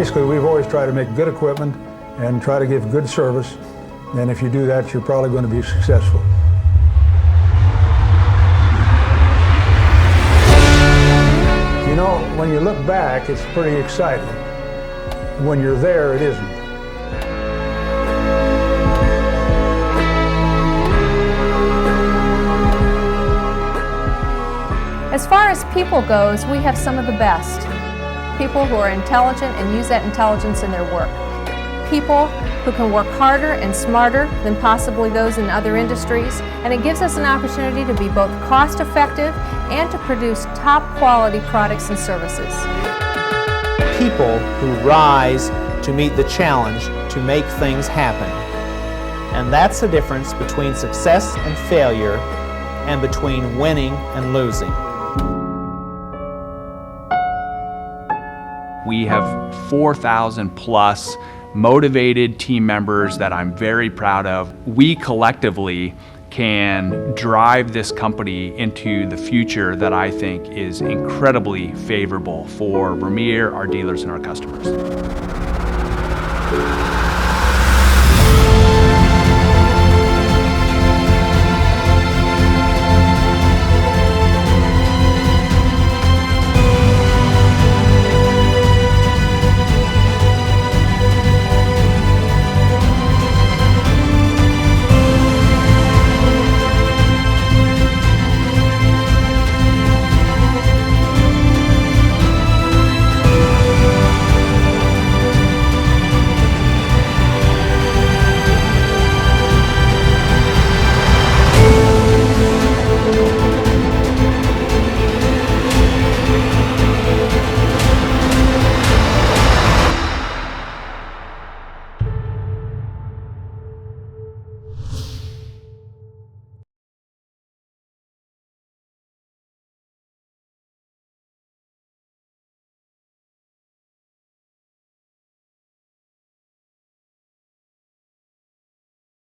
basically, we've always tried to make good equipment and try to give good service. And if you do that, you're probably going to be successful. You know, when you look back, it's pretty exciting. When you're there, it isn't. As far as people goes, we have some of the best. People who are intelligent and use that intelligence in their work. People who can work harder and smarter than possibly those in other industries, and it gives us an opportunity to be both cost-effective and to produce top-quality products and services. People who rise to meet the challenge to make things happen. And that's the difference between success and failure, and between winning and losing. We have 4,000 plus motivated team members that I'm very proud of. We collectively can drive this company into the future that I think is incredibly favorable for Vermeer, our dealers, and our customers.